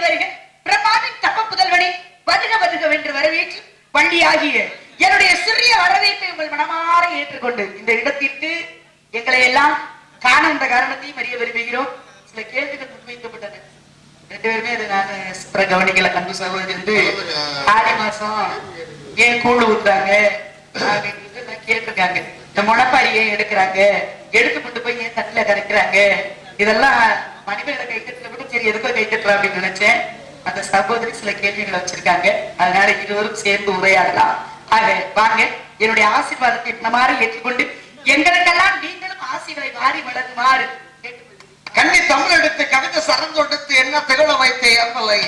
வருக பிரம்மாவின் தப்ப புதல்வனே வருக வருக வென்று வரவேற்று வள்ளியாகிய என்னுடைய சிறிய வரவேற்பை உங்கள் மனமாற ஏற்றுக்கொண்டு இந்த இடத்திற்கு எங்களை எல்லாம் காண இந்த காரணத்தையும் அறிய விரும்புகிறோம். சில கேள்விகள் முன்வைக்கப்பட்டன. 2 பேருமே அதை நான் கவனிக்கல. கண்டு சகோதரி ஆடி மாசம் ஏன் கூழ் ஊத்துறாங்க அப்படின்னு கேட்டிருக்காங்க. இந்த முளைப்பாரி ஏன் எடுக்கிறாங்க, எடுத்து கொண்டு போய் ஏன் தட்டுல கரைக்கிறாங்க, இதெல்லாம் மணிமேல கை கட்டுல கூட சரி எதுக்கோ கை கட்டலாம் அப்படின்னு நினைச்சேன். அந்த சகோதரி சில கேள்விகளை வச்சிருக்காங்க. அதனால இருவரும் சேர்ந்து உரையாடலாம். ஆக வாங்க, என்னுடைய ஆசீர்வாதத்தை மாதிரி ஏற்றுக்கொண்டு எங்களுக்கெல்லாம் நீங்களும் ஆசீர்வாதை வாரி வழங்குமாறு கண்ணி தமிழ் எடுத்து கவிதை சரந்தொடுத்து என்ன திகழ வைத்த ஏற்பலை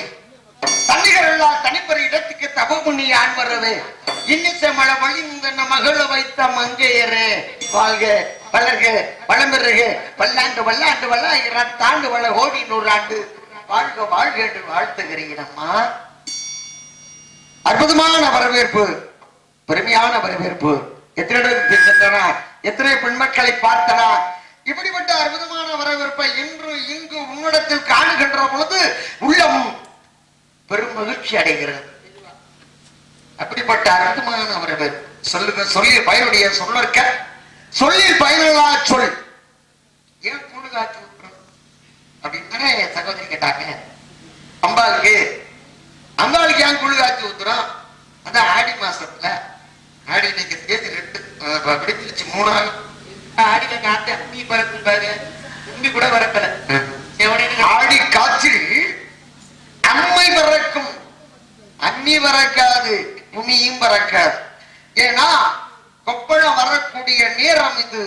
தண்ணிகள் எல்லாம் தனிப்பெற இடத்துக்கு தபமுனி ஆண்வரவே இன்னிசை மழை வழிந்த மகள வைத்த மங்கையரே வாழ்க வளர்க வளம்பெருக பல்லாண்டு வல்லாண்டு வல்லாயிரத்தாண்டு வள கோடி 100 ஆண்டு வாழ்க வாழ்க என்று வாழ்த்துகிறீனம்மா. அற்புதமான வரவேற்பு, பெருமையான வரவேற்பு. எத்தனை சென்றனா, எத்தனை பெண்மக்களை பார்த்தனா, இப்படிப்பட்ட அற்புதமான வரவேற்பை இன்று இங்கு உன்னிடத்தில் காணுகின்ற பொழுது உள்ளம் பெரும் மகிழ்ச்சி அடைகிறது. அப்படிப்பட்ட அற்புதமான வரவேற்பு. சொல்லுங்க, சொல்லி பயனுடைய சொல்லற்க சொல்லில் பயனுள்ளா சொல். ஏன் கூடு காய்ச்சி அப்படின்னு சகோதரி கேட்டாங்க. அம்பாளுக்கு ஏன் கூழு காய்ச்சி ஊத்துறோம்? அதான் ஆடி மாசத்துல. ஆடி இன்னைக்கு தேதி 2 பிடிச்சிருச்சு 3 ஆடியில காத்து அம்மி பறக்கும் பாரு, உம்மி கூட பறக்கல. ஆடி காய்ச்சல் அம்மை பறக்கும், அம்மி பறக்காது, உமியும் பறக்காது. ஏன்னா கொப்பளம் வரக்கூடிய நேரம் இது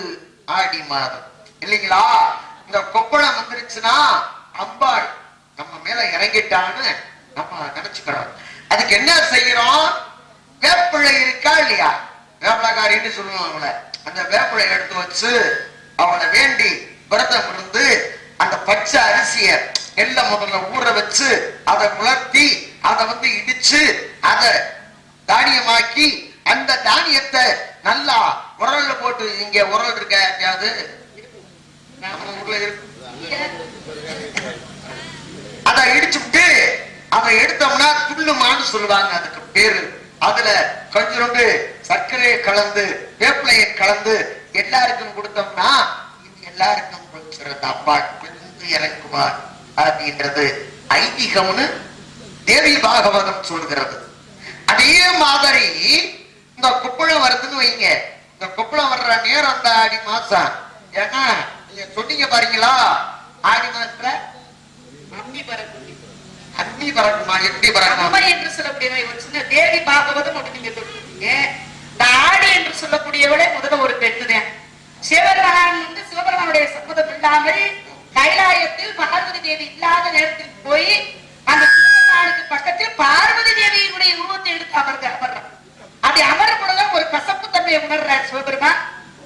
ஆடி மாதம் இல்லைங்களா? இந்த கொப்பளம் வந்துருச்சுன்னா அம்பாள் நம்ம மேல இறங்கிட்டான்னு நம்ம நினைச்சுக்கிறோம். அதுக்கு என்ன செய்யறோம்? வேப்பிள்ளை இருக்கா இல்லையா, வேப்பலக்காரின்னு சொல்லுவாங்கள, அந்த வேப்பிள்ளை எடுத்து வச்சு அவளை வேண்டி விரதம் இருந்து அந்த பச்சை அரிசிய நெல்ல முதல்ல ஊற வச்சு அதை உலர்த்தி அதை இடிச்சு அதை தானியமாக்கி அந்த தானியத்தை நல்லா உரல்ல போட்டு, இங்க உரல் இருக்க யாவது அதை இடிச்சுட்டு அதை எடுத்தோம்னா துள்ளுமான்னு சொல்லுவாங்க. அதுக்கு பேரு. அதுல கொஞ்சோண்டு சர்க்கரையை கலந்து வேப்பிலையை கலந்து எல்லாருக்கும் கொடுத்தோம்னா இது எல்லாருக்கும் கொடுக்கிறது அம்பாள் கொஞ்சம் இறக்குமார் அப்படின்றது ஐதீகம்னு தேவி பாகவதம் சொல்கிறது. அதே மாதிரி இந்த கொப்பளம் வருதுன்னு வைங்க. இந்த கொப்பளம் வர்ற நேரம் அந்த ஆடி மாசம். ஏன்னா நீங்க சொன்னீங்க பாருங்களா, ஆடி மாசத்துல அம்மி பறக்கும். அம்மி பறக்குமா? எப்படி பறக்கும் என்று சொல்லக்கூடிய ஒரு சின்ன தேவி பாகவதம் ஒன்று நீங்க சொல்றீங்க. இந்த ஆடி என்று சொல்லக்கூடியவளே முதல்ல ஒரு பெண்ணுதான். சிவபெருமான் சிவபெருமானுடைய சம்மதம் இல்லாமல் கைலாயத்தில் பார்வதி தேவி இல்லாத நேரத்தில் போய் அந்த சிவபெருமானுக்கு பக்கத்தில் பார்வதி தேவியினுடைய உருவத்தை எடுத்து அமர்றார். அப்படி அமரும் பொழுதுதான் ஒரு கசப்பு தன்மையை உணர்றார் சிவபெருமான்.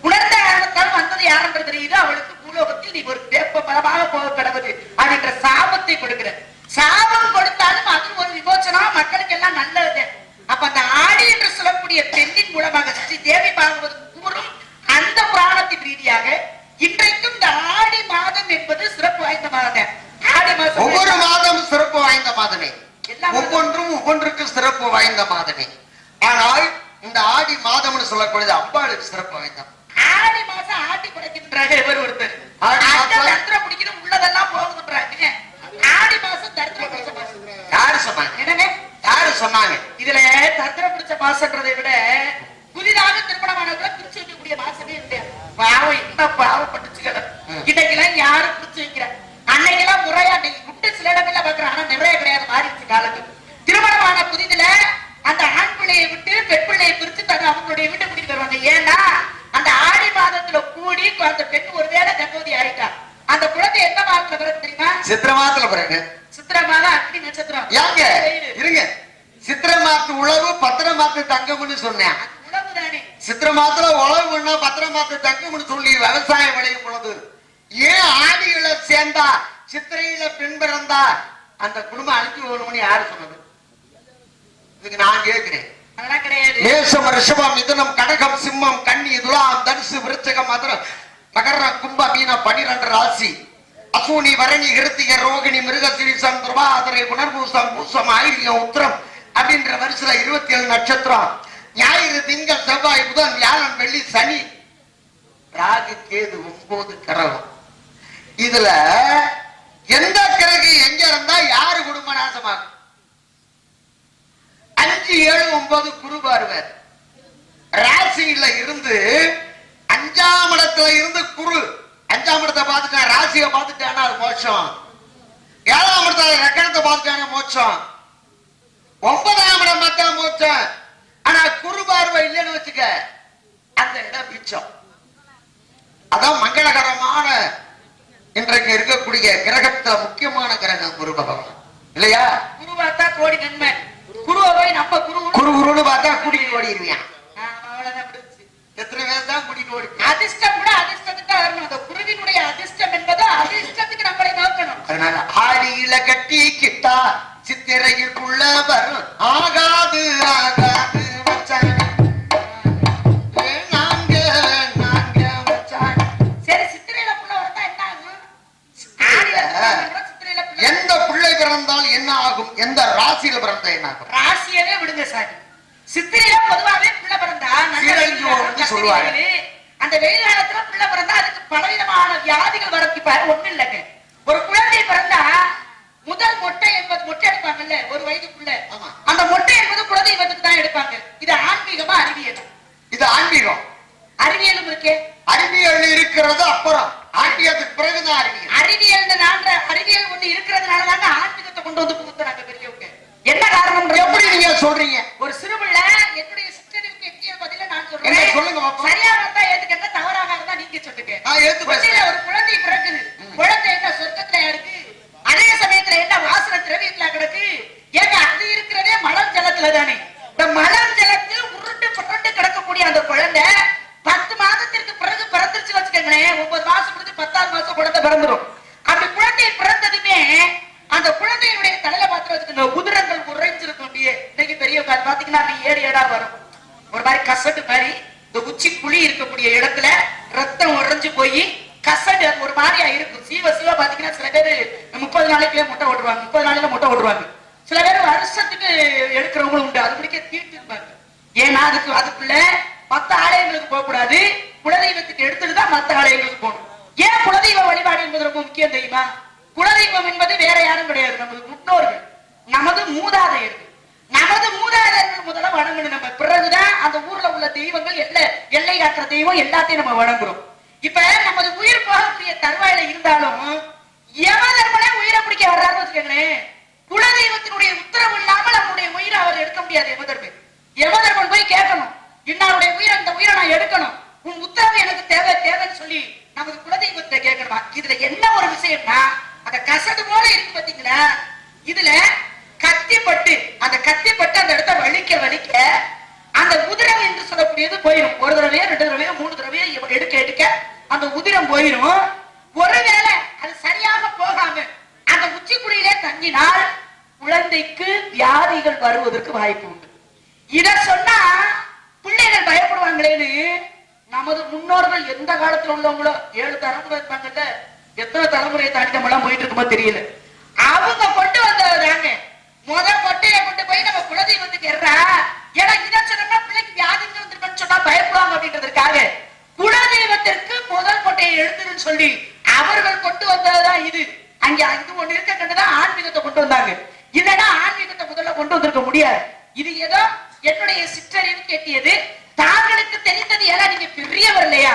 உணர்ந்த காரணத்தால் வந்தது யாருன்றது தெரியுது. அவளுக்கு பூலோகத்தில் நீ ஒரு வேப்ப பலமாக போக கடவுது அப்படின்ற சாபத்தை கொடுக்கிறார். சாபம் கொடுத்தாலும் அது ஒரு விமோசனம், மக்களுக்கு எல்லாம் நல்லது. அப்ப அந்த ஆடி என்று சொல்லக்கூடிய பெண்ணின் மூலமாக ஸ்ரீ தேவி பாகவதம் கூறும் அந்த புராணத்தின் ரீதியாக இன்றைக்கும் இந்த ஆடி மாதம் என்பது சிறப்பு வாய்ந்த மாதம். ஆடி மாதம் ஒவ்வொரு மாதம் சிறப்பு வாய்ந்த மாதமே, ஒவ்வொன்றும் ஒவ்வொன்றுக்கு சிறப்பு வாய்ந்த மாதமே. ஆனால் இந்த ஆடி மாதம்னு சொல்லக்கூடியது அம்பாளுக்கு சிறப்பு வாய்ந்த. ஆடி மாசம் ஆட்டி குறைக்கின்றாங்க இவர் ஒருத்தர். தரித்திரம் பிடிக்கணும் உள்ளதெல்லாம் போகுதுன்றாங்க. ஆடி மாசம் தரித்திரம் பிடிச்ச மாசம். யாரு சொன்னாங்க? என்னங்க யாரு சொன்னாங்க? இதுல தரித்திரம் பிடிச்ச மாசம்ன்றதை விட புதிதாக திருமணமானவர்களை பிரிச்சு வைக்கக்கூடிய மாசமே இல்லையா? பாவம் என்ன பாவப்பட்டுச்சுக்கிற. இன்னைக்கெல்லாம் யாரும் பிரிச்சு வைக்கிற. அன்னைக்கெல்லாம் முறையா குட்டு சில இடங்கள்ல பாக்குறாங்க, ஆனா நிறைய கிடையாது, மாறிடுச்சு காலத்துக்கு. திருமணமான புதிதுல அந்த ஆண் பிள்ளையை விட்டு பெண் பிள்ளையை பிரிச்சு தங்க அவங்களுடைய வீட்டை கூட்டிட்டு வருவாங்க. ஏன்னா அந்த ஆடி மாதத்துல கூடி அந்த பெண் ஒருவேளை கர்ப்பவதி ஆயிட்டா அந்த குழந்தை எந்த மாதத்துல பிறகு தெரியுமா? சித்திரை மாதத்துல பிறகு. சித்திரை மாதம் அக்னி நட்சத்திரம். யாங்க இருங்க, சித்திரை மாத்து உழவு பத்திர மாத்து தங்கம்னு சொன்னேன். உழவு தானே. சித்திரை மாதத்துல உழவு பண்ணா பத்திர மாத்து தங்கம்னு சொல்லி விவசாயம் விளையும் பொழுது ஏன் ஆடியில சேர்ந்தா சித்திரையில பெண் பிறந்தா அந்த குடும்பம் அனுப்பி போகணும்னு யாரு சொன்னது? இதுக்கு நான் கேட்கிறேன். அதெல்லாம் கிடையாது. மேஷம் ரிஷபம் மிதுனம் கடகம் சிம்மம் கன்னி துலாம் தனுசு விருச்சகம் மதுரம் மகரம் கும்பம் மீனம் 12 ராசி. அசூனி வரணி கிருத்திக ரோகிணி மிருகசிரிசம் துர்வாதிரை புனர்பூசம் பூசம் ஆயில்யம் உத்திரம் அப்படின்ற வருஷத்துல 27 நட்சத்திரம். ஞாயிறு திங்கள் செவ்வாய் புதன் வியாழன் வெள்ளி சனி ராகு கேது 9 கிரகம். இதுல எந்த கிரகு எங்க இருந்தா யாரு குடும்ப நாசமாகும்? 5, 7, 9 குரு பார்வர் ராசியில இருந்து 5ஆம் இடத்துல இருந்து குரு 5ஆம் இடத்தை பார்த்துட்டா ராசியை பார்த்துட்டானா அது மோட்சம். 7ஆம் இடத்துல லக்கணத்தை பார்த்துட்டானா மோட்சம். 9ஆம் இடம் பார்த்தா மோட்சம். ஆனா குரு பார்வை இல்லைன்னு வச்சுக்க அந்த இடம் பிச்சம். அதான் மங்களகரமான இன்றைக்கு இருக்கக்கூடிய கிரகத்துல முக்கியமான கிரகம் குரு பகவான் இல்லையா? குரு பார்த்தா கோடி நன்மை. குருவை போய் நம்ம குருன்னு பார்த்தா கூட்டிட்டு ஓடிடுவியான். அவ்வளவுதான் முடிஞ்சு. எத்தனை பேர் தான் கூட்டிட்டு ஓடி? அதிர்ஷ்டம் கூட அதிர்ஷ்டத்துக்கு வரணும். அந்த குருவினுடைய அதிர்ஷ்டம் என்பது அதிர்ஷ்டத்துக்கு நம்மளை நோக்கணும். அதனால ஆடியில கட்டி கிட்டா சித்திரைக்குள்ள வரும் ஆகாது ஆகாது வச்சான். சரி, சித்திரையில புள்ள வரதா என்ன ஆகும்? எந்த பிள்ளை பிறந்தால் என்ன ஆகும்? எந்த ராசியில பிறந்தா என்ன ஆகும்? ராசியவே விடுங்க சார். சித்திரையில பொதுவாவே புள்ள பிறந்தா சொல்லுவாங்க. அந்த வெயில் காலத்துல புள்ள பிறந்தா அதுக்கு பலவிதமான வியாதிகள் வரக்கு ஒண்ணு இல்லைங்க. ஒரு குழந்தை பிறந்தா முதல் மொட்டை என்பது மொட்டை எடுப்பாங்கல்ல ஒரு வயதுக்குள்ள, அந்த மொட்டை என்பது குலதெய்வத்துக்கு தான் எடுப்பாங்க. இது ஆன்மீகமா அறிவியல்? இது ஆன்மீகம். அறிவியலும் இருக்கே. அறிவியல் இருக்கிறது அப்புறம் ஆன்மீகத்துக்கு பிறகுதான் அறிவியல். அறிவியல் ஒண்ணு இருக்கிறதுனாலதாங்க ஆன்மீகத்தை கொண்டு வந்து புகுத்துறாங்க பெரியவங்க. என்ன காரணம்? எப்படி நீங்க சொல்றீங்க? ஒரு சிறுபிள்ள என்னுடைய சிற்றறிவுக்கு எட்டிய பதில நான் சொல்றேன். சொல்லுங்க. சரியாக இருந்தா ஏத்துக்கங்க, தவறாக இருந்தா நீங்க சொல்லுங்க. ஒரு குழந்தை பிறக்குது. குழந்தை என்ன சொர்க்கத்துல இருக்கு, அதே சமயத்துல என்ன வாசன திரவியத்துல கிடக்கு. ஏங்க அது இருக்கிறதே மலம் ஜலத்துல தானே. இந்த மலம் ஜலத்தில் உருண்டு புரண்டு கிடக்கக்கூடிய அந்த குழந்தை 10 மாதத்திற்கு பிறகு பிறந்துருச்சு வச்சுக்கோங்களேன். 9 மாசம் முடிஞ்சு 10ஆவது மாசம் குழந்தை பிறந்துடும். அப்படி குழந்தை பிறந்ததுமே அந்த குழந்தையுடைய தலையில பார்த்து வச்சுக்கோங்க உதிரங்கள் உறைஞ்சிருக்கும். இன்னைக்கு பெரியவங்க பாத்தீங்கன்னா அப்படி ஏடா வரும். ஒரு மாதிரி கசட்டு மாதிரி இந்த உச்சி புளி இருக்கக்கூடிய இடத்துல ரத்தம் உறைஞ்சு போய் கசடு ஒரு மாதிரியா இருக்கும். சீவ பாத்தீங்கன்னா சில பேர் 30 நாளைக்குள்ளே முட்டை ஓடுவாங்க, 30 நாளையில முட்டை ஓடுவாங்க. சில பேர் வருஷத்துக்கு எடுக்கிறவங்களும் உண்டு. அது முடிக்க தீட்டு இருப்பாங்க. ஏன்னா அதுக்குள்ள மத்த ஆலயங்களுக்கு போக கூடாது, குலதெய்வத்துக்கு எடுத்துட்டுதான் மத்த ஆலயங்களுக்கு போகணும். ஏன் குலதெய்வ வழிபாடு என்பது ரொம்ப முக்கியம் தெரியுமா? குலதெய்வம் என்பது வேற யாரும் கிடையாது, நமது முன்னோர்கள், நமது மூதாதையர்கள். நமது மூதாதையர்கள் முதல்ல வணங்கணும். நம்ம பிறகுதான் அந்த ஊர்ல உள்ள தெய்வங்கள் எல்லை காட்டுற தெய்வம் எல்லாத்தையும் நம்ம வணங்குறோம். இப்ப நமது உயிர் போகக்கூடிய தருவாயில இருந்தாலும் யமதர்மனே உயிரை பிடிக்க வர்றாருன்னு வச்சுக்கோங்களேன். குலதெய்வத்தினுடைய உத்தரவு இல்லாமல் நம்முடைய உயிரை அவர் எடுக்க முடியாது. யமதர்மன் போய் கேட்கணும், இன்னாருடைய உயிரை இந்த உயிரை நான் எடுக்கணும், உன் உத்தரவு எனக்கு தேவைன்னு சொல்லி நமது குலதெய்வத்தை கேட்கணுமா. இதுல என்ன ஒரு விஷயம்னா அந்த கசடு போல இருக்கு பாத்தீங்களா, இதுல கத்திப்பட்டு அந்த இடத்த வலிக்க அந்த உதிரம் என்று சொல்லக்கூடியது போயிடும். ஒரு தடவையோ 2 தடவையோ 3 தடவையோ எடுக்க அந்த உதிரம் போயிடும். ஒருவேளை அது சரியாக போகாம அந்த உச்சிக்குடியிலே தங்கினால் குழந்தைக்கு வியாதிகள் வருவதற்கு வாய்ப்பு உண்டு. இத சொன்னா பிள்ளைகள் பயப்படுவாங்களேன்னு நமது முன்னோர்கள் எந்த காலத்துல உள்ளவங்களோ 7 தலைமுறை இருப்பாங்கல்ல, எத்தனை தலைமுறையை தாண்டி நம்ம எல்லாம் போயிட்டு இருக்குமோ தெரியல. அவங்க கொண்டு வந்ததாங்க கொட்டையை கொண்டு போய் நம்ம குலதெய்வத்துக்கு ஏறா. ஏன்னா இதை சொன்னா பிள்ளைக்கு வியாதிங்க வந்துருக்குன்னு சொன்னா பயப்படுவாங்க அப்படின்றதுக்காக குலதெய்வத்திற்கு முதல் கொட்டையை எழுதுன்னு சொல்லி அவர்கள் கொண்டு வந்ததுதான் இது. அங்க ஒண்ணு இருக்க கண்டுதான் ஆன்மீகத்தை கொண்டு வந்தாங்க. இல்லைன்னா ஆன்மீகத்தை முதல்ல கொண்டு வந்திருக்க முடியாது. இது ஏதோ என்னுடைய சிற்றறிவு கேட்டியது. தாங்களுக்கு தெரிந்தது ஏன்னா நீங்க பெரியவர் இல்லையா,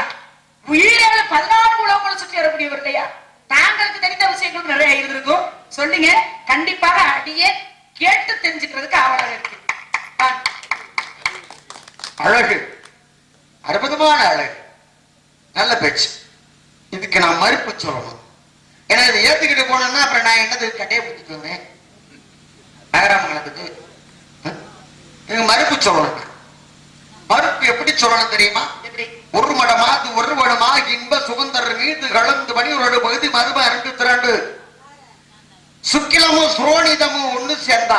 உயிரில 14 உலகங்களை சுற்றி வரக்கூடியவர் இல்லையா, தாங்களுக்கு தெரிந்த விஷயங்கள் நிறைய இருந்திருக்கும். சொல்லுங்க, கண்டிப்பாக அடியே கேட்டு தெரிஞ்சுக்கிறதுக்கு ஆவலாக இருக்கு. அழகு, அற்புதமான அழகு, நல்ல பேச்சு. இதுக்கு நான் மறுப்பு சொல்லணும். ஏன்னா இதை ஏத்துக்கிட்டு போனேன்னா அப்புறம் நான் என்னது கட்டையை பிடிச்சிட்டு வந்தேன் நகராமங்கலத்துக்கு. மறுப்பு சொல்லணும். மறுப்பு எப்படி சொல்லணும் தெரியுமா? ஒரு மடமா ஒரு மடமா இன்ப சுகந்தர் மீது கலந்து பணியோட பகுதி மரும 2 சுக்கிலமும் சுரோனிதமும் ஒண்ணு சேர்ந்தா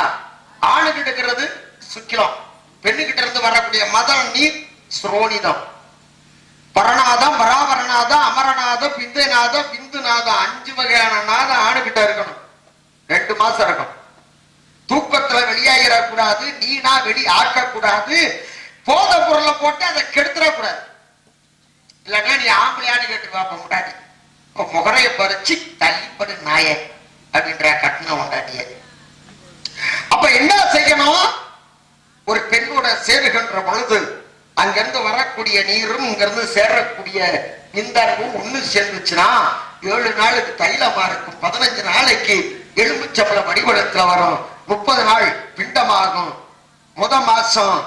ஆணுகிட்ட இருக்கிறது சுக்கிலம், பெண்ணுகிட்ட இருந்து வரக்கூடிய மதம் நீர் சுரோனிதம். பரநாதம், பராபரநாதம், அமரநாதம், பிந்தநாதம், பிந்துநாதம் 5 வகையான நாதம் ஆணுகிட்ட இருக்கணும். 2 மாசம் இருக்கும். தூக்கத்துல வெளியாயிடக்கூடாது, நீனா வெளி ஆக்கக்கூடாது, போத பொருளை போட்டு அதை கெடுத்துடக்கூடாது. இல்லைன்னா நீ ஆம்பளையான்னு கேட்டு பாப்ப முட்டாட்டி முகரைய பறிச்சு தள்ளிப்படு நாய அப்படின்ற கட்டணம் உண்டாட்டிய. அப்ப என்ன செய்யணும்? ஒரு பெண்ணோட சேருகின்ற பொழுது அங்கிருந்து வரக்கூடிய நீரும் இங்கிருந்து சேரக்கூடிய இந்தமும் ஒண்ணு சேர்ந்துச்சுன்னா 7 நாளுக்கு தைலமா இருக்கும், 15 நாளைக்கு எலும்புச்சம்பள வடிவடத்துல வரும், 30 நாள் பிண்டமாகும், மாசம்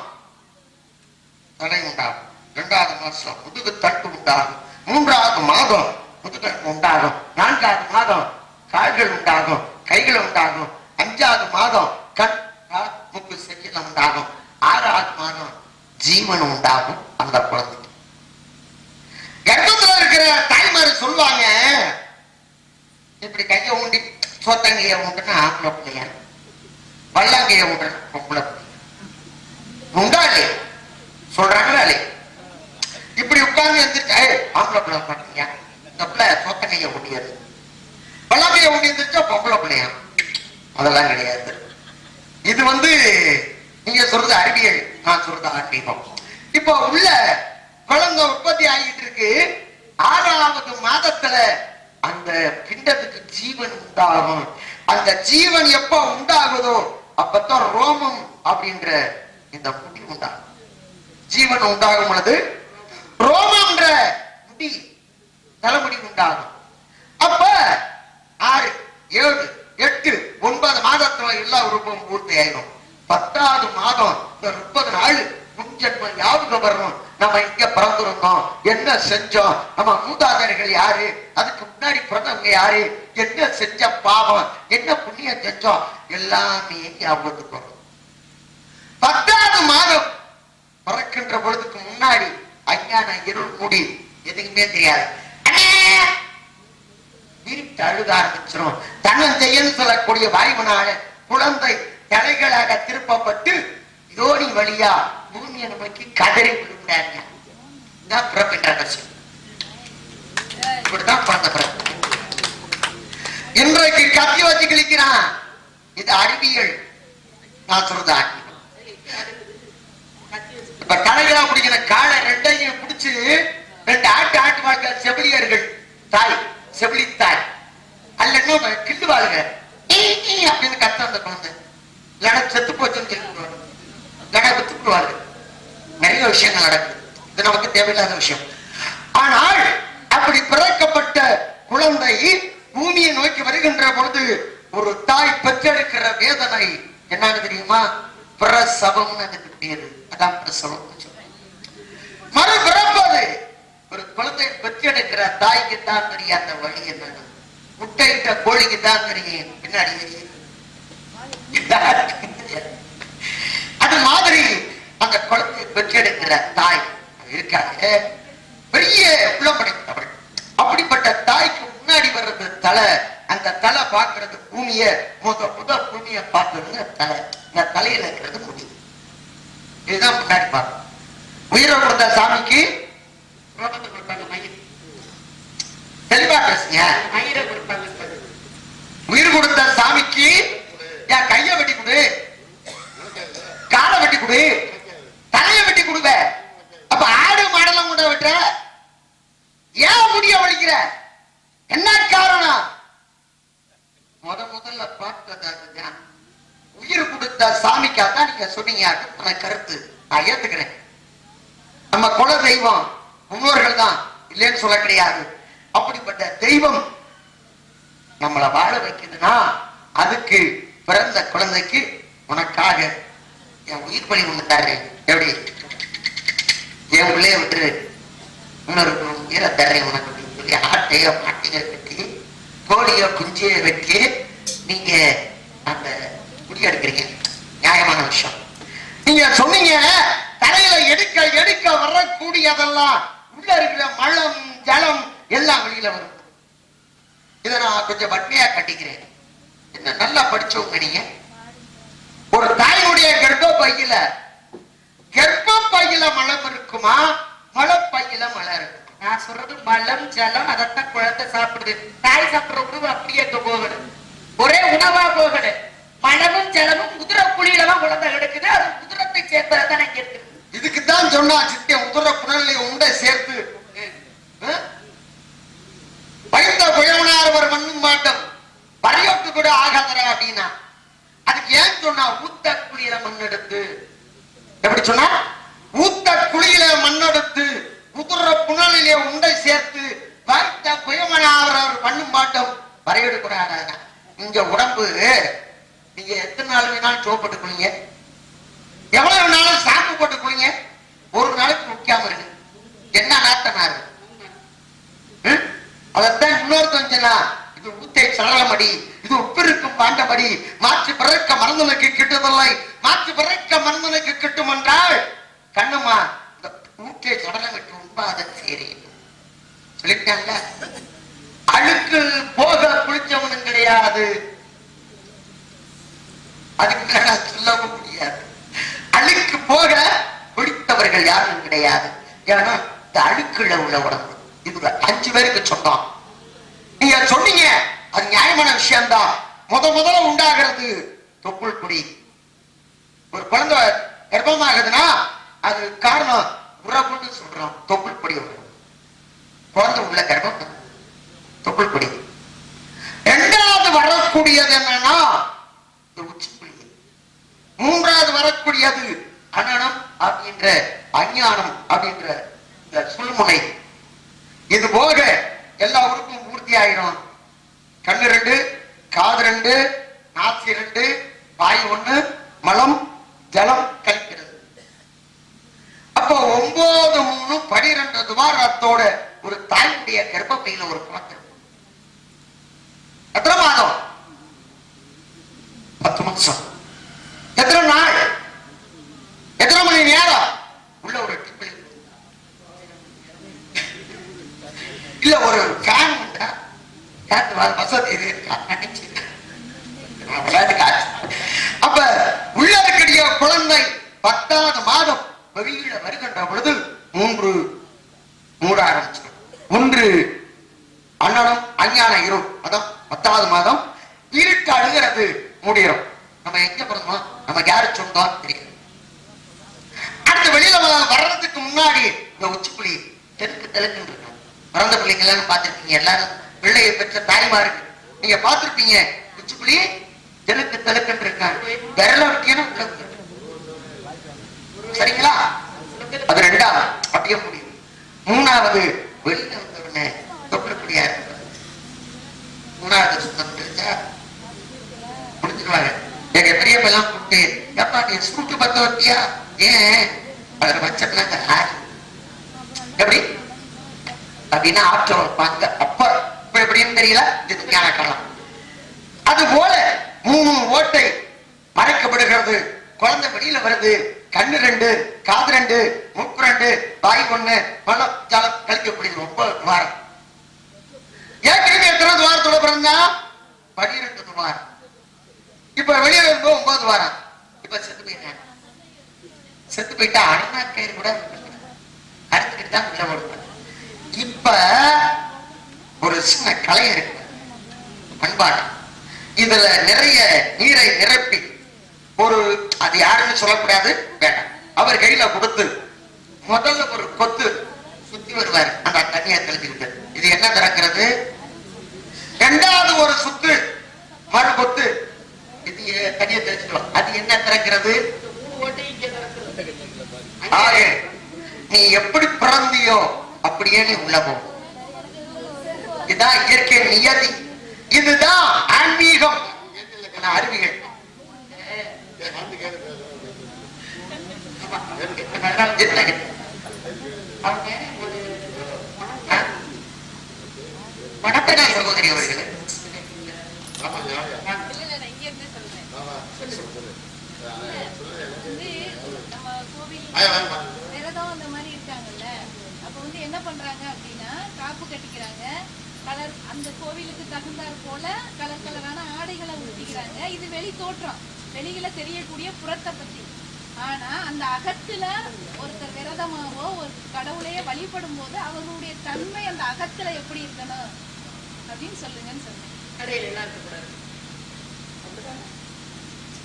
தடை உண்டாகும், 2வது மாசம் முதுகு தட்டு உண்டாகும், 3வது மாதம் முதுகு உண்டாகும், 4வது மாதம் கால்கள் உண்டாகும், கைகள் உண்டாகும், 5வது மாதம் கண் மூக்கு செல்ல உண்டாகும், 6வது மாதம் ஜீவன் உண்டாகும். அந்த குழந்தை கர்ப்பத்துல இருக்கிற தாய்மார் சொல்லுவாங்க, இப்படி கைய ஊண்டி சோத்தங்கைய உண்டுன்னா ஆம்பளை பிள்ளையா, வல்லாங்கைய உண்டு பொம்பளை உண்டாலே சொல்றாங்களா? இப்படி உட்கார்ந்து எந்திரிச்சா ஆம்பளை பிள்ளை பாத்தீங்க, இந்த பிள்ளை சோத்தங்கைய ஊண்டியது, வல்லாங்கைய ஊண்டி எந்திரிச்சா பொம்பளை பிள்ளையா. அதெல்லாம் கிடையாது. இது நீங்க சொல்றது அறிவியல், நான் சொல்றது ஆன்மீகம். இப்போ உள்ள குழந்தை உற்பத்தி ஆகிட்டு இருக்கு. 6வது மாதத்துல அந்த பிண்டத்துக்கு ஜீவன் உண்டாகும். அந்த ஜீவன் எப்ப உண்டாகுதோ அப்பதான் ரோமம் அப்படின்ற இந்த முடி உண்டாகும். ஜீவன் உண்டாகும் பொழுது ரோமம்ன்ற முடி தலைமுடி உண்டாகும். அப்ப 6, 7, 8, 9 மாதத்துல எல்லா உறுப்பும் பூர்த்தி ஆயிடும். 10வது மாதம் இந்த 30 நாள் முன்ஜென்மம் ஞாபகம் வரணும். நம்ம இங்க பிறந்திருந்தோம், என்ன செஞ்சோம், நம்ம மூதாதையர்கள் யாரு, அதுக்கு முன்னாடி பிறந்தவங்க யாரு, என்ன செஞ்ச பாவம், என்ன புண்ணியம் செஞ்சோம், எல்லாமே ஞாபகத்துக்கு வரும். 10வது மாதம் பிறக்கின்ற பொழுதுக்கு முன்னாடி அஞ்ஞான இருள் மூடி எதுக்குமே தெரியாது. விரித்து அழுக ஆரம்பிச்சிடும். தன்னஞ்செயல் சொல்லக்கூடிய வாய்மனால குழந்தை தலைகளாக திருப்பப்பட்டு யோனி வழியா பூமியை நோக்கி கதறி விழுந்தாங்க. பிறப்பின்ற கஷ்டம் இப்படிதான் பிறந்த பிறப்பு. இன்றைக்கு கத்தி வச்சு கிழிக்கிறான். இது அறிவியல், நான் சொல்றது ஆன்மீகம். இப்ப தலைகளா பிடிக்கிற காலை 2ஐயும் பிடிச்சு 2 ஆட்டு வாழ்க்கை செவிலியர்கள் தாய், செவிலி தாய் அல்ல கிண்டு வாழ்க அப்படின்னு கத்த அந்த குழந்தை செத்து போச்சுன்னு சொல்லிடுவாங்க, வித்துக்குவார்கள். நிறைய விஷயங்கள் நடக்குது. இது நமக்கு தேவையில்லாத விஷயம். ஆனால் அப்படி பிறக்கப்பட்ட குழந்தை பூமியை நோக்கி வருகின்ற பொழுது ஒரு தாய் பெற்றெடுக்கிற வேதனை என்னன்னு தெரியுமா? பிரசவம் பேரு. அதான் பிரசவம். மறு பிறப்பது ஒரு குழந்தை பெற்றெடுக்கிற தாய்க்கு தான் தெரியும் அந்த வழி என்னன்னு. முட்டையிட்ட கோழிக்கு தான் தெரியும் பின்னாடி தெரியும். அது மாதிரி அந்த குழந்தை பெற்றெடுக்கிற தாய் இருக்காங்க, பெரிய உள்ளப்படைத்தவள். அப்படிப்பட்ட தாய்க்கு முன்னாடி வர்றது தலை. அந்த தலை பார்க்கறது பூமிய, முத பூமிய பார்த்தது தலை. இந்த தலையில இருக்கிறது முடி. இதுதான் முன்னாடி பார்க்கணும். உயிரை கொடுத்த சாமிக்கு கொடுப்பாங்க மயிர். தெளிவா பேசுங்க. மயிரை கொடுப்பாங்க. உயிர் கொடுத்த சாமிக்கு என் கைய வெட்டி கொடு, காலை வெட்டி கொடு, தலைய வெட்டி கொடுவ. அப்ப ஆடு மாடலம் கூட விட்ட ஏன் முடிய ஒழிக்கிற? என்ன காரணம்? முதல்ல பார்த்தது உயிர் கொடுத்த சாமிக்காதான் நீங்க சொன்னீங்க. கருத்து நான் ஏத்துக்கிறேன். நம்ம குல தெய்வம் முன்னோர்கள் தான், இல்லைன்னு சொல்ல கிடையாது. அப்படிப்பட்ட தெய்வம் நம்மளை வாழ வைக்குதுன்னா அதுக்கு பிறந்த குழந்தைக்கு உனக்காக என் உயிர் பலி ஒண்ணு தர்றேன். எப்படி என் உள்ளே விட்டு இன்னொரு உயிரை தர்றேன் உனக்கு அப்படின்னு சொல்லி ஆட்டைய மாட்டிய வெட்டி கோழியோ குஞ்சிய வெட்டி நீங்க அந்த குடி எடுக்கிறீங்க. நியாயமான விஷயம். நீங்க சொன்னீங்க தலையில எடுக்க எடுக்க வரக்கூடியதெல்லாம் உள்ள இருக்கிற மலம் ஜலம் எல்லாம் வெளியில வரும். இதை நான் கொஞ்சம் வன்மையா கட்டிக்கிறேன். என்ன நல்லா படிச்சவங்க நீங்க. ஒரு தாயினுடைய கர்ப்பப்பையில மலம் இருக்குமா, மலப்பையில மலம் இருக்கும். நான் சொல்றது மலம் ஜலம் அதைத்தான் குழந்தை சாப்பிடுது. தாய் சாப்பிடுற உணவு அப்படியே போகல, ஒரே உணவா போகல. மலமும் ஜலமும் உதிர குழியில தான் குழந்தை எடுக்குது. அது உதிரத்தை சேர்ப்பதான் இங்க இருக்குது. இதுக்குத்தான் சொன்னா சித்தியம் உதிர குழந்தை உண்டை சேர்த்து வைத்த குழவனார் மண்ணும் மாட்டம் பரையோட்டு கூட ஆகாதரா அப்படின்னா அதுக்கு ஏன் சொன்னா ஊத்த குழியில மண் எடுத்து, எப்படி சொன்னா ஊத்த குழியில மண் எடுத்து உதிர புனலிலே உண்டை சேர்த்து வைத்த குழவனார் மண்ணும் மாட்டம் பரையோடு கூட ஆகாதா. இங்க உடம்பு நீங்க எத்தனை நாள் வேணாலும் சோப்பட்டு குளிங்க, எவ்வளவு வேணாலும் சாப்பு போட்டு குளிங்க, ஒரு நாளைக்கு முக்கியாம இருக்கு. என்ன நாத்தனாரு அதத்தான் இன்னொருத்தன் சொன்னா இது ஊத்தை சடலமடி, இது உப்பிருக்கும் பாண்டமடி, மாற்று பிறக்க மருந்தனுக்கு கிட்டுதில்லை, மாற்று பிறக்க மருந்தனுக்கு கிட்டும் என்றால் கண்ணுமா இந்த ஊற்றை சடலம் விட்டு உண்பாத சரி சொல்லிட்டாங்க. அழுக்கு போக குளிச்சவனும் கிடையாது, அதுக்கு மேல சொல்லவும் முடியாது. அழுக்கு போக குளித்தவர்கள் யாரும் கிடையாது. ஏன்னா இந்த அழுக்குள்ள உள்ள உடம்பு இது 5 பேருக்கு சொந்தம். நீங்க சொன்னீங்க அது நியாயமான விஷயம்தான். முதல்ல உண்டாகிறது தொப்புள் குடி. ஒரு குழந்தை கர்ப்பமாகுதுன்னா அது காரணம் உறவுன்னு சொல்றோம். தொப்புள் குடி குழந்தை உள்ள கர்ப்பம் தொப்புள் குடி. 2வது வரக்கூடியது என்னன்னா உச்சிப்புள்ளி. 3வது வரக்கூடியது அனனம் அப்படின்ற அஞ்ஞானம் அப்படின்ற இந்த சுள்முனை. இது போக எல்லா உறுப்பும் பூர்த்தி ஆயிரும். கண்ணு 2, காது 2, நாசி 2, வாய் 1, மலம் ஜலம் கழிக்கிறது. அப்போ 9, 3, 12 துவாரத்தோட ஒரு தாயுடைய கர்ப்பப்பையில ஒரு குழந்தை. எத்தனை மாதம்? 10 மாசம். எத்தனை நாள்? எத்தனை மணி நேரம்? உள்ள ஒரு இல்ல ஒரு ஃபேன் உண்டா, வசதி அப்ப உள்ள இருக்கக்கூடிய குழந்தை 10வது மாதம் வெளியில வருகின்ற பொழுது 3 மூட ஆரம்பிச்சு. 1 அன்னடம் அஞ்ஞான இருள். அதான் 10வது மாதம் இருட்டு அழுகிறது மூடிடும். நம்ம எங்க பிறந்தோம், நம்ம யாரு சொந்தம் தெரியும். அடுத்து வெளியில வர்றதுக்கு முன்னாடி இந்த உச்சிப்புள்ளி தெற்கு தெலுக்குன்னு இருக்கும். பிறந்த பிள்ளைங்க எல்லாம் பார்த்திருப்பீங்க, எல்லாரும் பிள்ளையை பெற்ற தாய்மாருக்கு நீங்க பார்த்திருப்பீங்க. உச்சிப்புள்ளி தெலுக்கு தெலுக்குன்னு இருக்காங்க. விரல விட்டியான சரிங்களா? அது 2வது அப்படியே முடியும். 3வது வெளியில வந்தவன தொப்புளுக்குடியா இருக்கு. 3வது சுத்தம் தெரிஞ்சா முடிஞ்சிருவாங்க. எங்க பெரியப்பெல்லாம் கூப்பிட்டு எப்பா நீ ஸ்கூட்டு பத்த வட்டியா, ஏன் அதுல வச்சப்பனாங்க எப்படி அப்படின்னா ஆற்றல் வைப்பாங்க. அப்ப எப்படின்னு தெரியல, இது ஞான காலம். அது போல 3 ஓட்டை மறைக்கப்படுகிறது. குழந்தை வெளியில வருது. கண்ணு 2, காது 2, மூக்கு 2, வாய் 1, மலம் ஜலம் கழிக்கப்படுது. 9 துவாரம். ஏற்கனவே எத்தனை துவாரத்தோட பிறந்தா 12 துவாரம். இப்ப வெளியே வரும்போது 9 துவாரம். இப்ப செத்து போயிட்டாங்க. செத்து போயிட்டா அண்ணா கயிறு கூட அறுத்துக்கிட்டு தான் உள்ள ஓடுவாங்க. இப்ப ஒரு சின்ன கலை இருக்கு பண்பாடு. இதுல நிறைய நீரை நிரப்பி ஒரு அது யாருன்னு சொல்லக்கூடாது வேண்டாம், அவர் கையில கொடுத்து முதல்ல ஒரு கொத்து சுத்தி வருவார். அந்த தண்ணியை தெளிச்சுக்கிட்டு இது என்ன திறக்கிறது. 2வது ஒரு சுத்து மறு கொத்து இது தண்ணியை தெளிச்சுக்கலாம். அது என்ன திறக்கிறது. நீ எப்படி பிறந்தியோ அப்படியே நீ உள்ள போ. இதுதான் இயற்கை நியதி. இதுதான் ஆன்மீகம், அறிவியல். வணக்கம் சகோதரி அவர்களே. என்ன பண்றாங்க அப்படின்னா காப்பு கட்டிக்கிறாங்க. கலர் அந்த கோவிலுக்கு தகுந்தாற் போல கலர் கலரான ஆடைகளை உடுத்திக்கிறாங்க. இது வெளி தோற்றம், வெளியில தெரியக்கூடிய புறத்தை பத்தி. ஆனா அந்த அகத்துல ஒருத்தர் விரதமாவோ ஒரு கடவுளையே வழிபடும் போது அவர்களுடைய தன்மை அந்த அகத்துல எப்படி இருக்கணும் அப்படின்னு சொல்லுங்கன்னு சொன்னேன். கடையில எல்லாம் இருக்கக்கூடாது.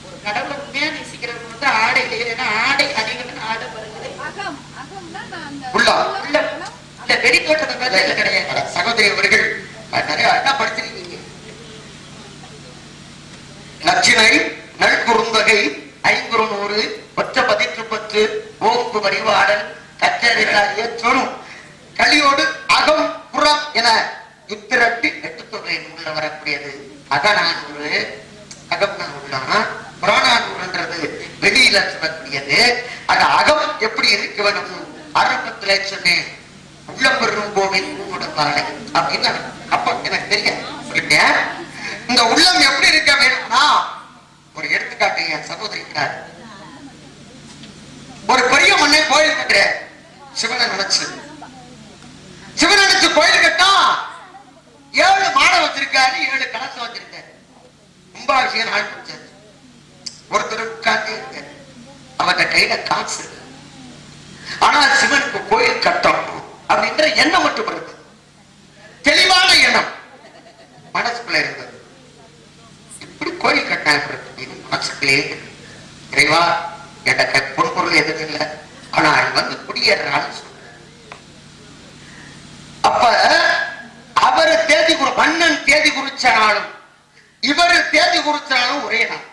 ஒரு கடவுளை உண்மையா நேசிக்கிறவங்க வந்து ஆடை இல்லைன்னா ஆடை அதிகம் ஆடை வருகிறது. அகம் அகம்னா நான் அந்த இல்ல வெடி தோட்டத்தை மேல கிடையாது. சகோதரி அவர்கள் நிறைய என்ன படிச்சிருக்கீங்க? நச்சினை நல்குறுந்தகை ஐங்குறுநூறு ஒற்ற பதிற்று பத்து ஓம்பு வரிவாடல் கச்சரிக்காரிய சொலும் கலியோடு அகம் புறம் என இத்திரட்டு எட்டு தொகையின் உள்ள வரக்கூடியது. அகநானூறு அகம்னா உள்ளம், புறாநானூறுன்றது வெளியில சொல்லக்கூடியது. அது அகம் எப்படி இருக்க வேணும் ஆரம்பத்துல சொன்னேன். உள்ளம் பெறும் கோவில் பூமுடப்பாலை அப்படின்னு அப்ப எனக்கு தெரியும் சொல்லிட்டேன். இந்த உள்ளம் எப்படி இருக்க வேணும்னா ஒரு எடுத்துக்காட்டு என் சகோதரிக்கிறார். ஒரு பெரிய மண்ணை கோயில் கட்டுற சிவனை நினைச்சு கோயில் கட்டா 7 மாடம் வச்சிருக்காரு, 7 கலசம் வச்சிருக்காரு. கும்பாபிஷேகம் நாள் முடிச்சாரு. ஒருத்தர் உட்கார்ந்து இருக்காரு, அவன் கையில காசு. ஆனா சிவனுக்கு கோயில் கட்டணும் அப்படின்ற எண்ணம் மட்டும் இருக்கு. தெளிவான எண்ணம் மனசுக்குள்ள இருந்தது. இப்படி கோயில் கட்டின மனசுக்குள்ளே இறைவா என்ற பொன்பொருள் எதுவும் இல்லை, ஆனா வந்து குடியேறான்னு சொல்ற. அப்ப அவரு தேதி மன்னன் தேதி குறிச்சாலும் இவரு தேதி குறிச்சாலும் ஒரே நாள்.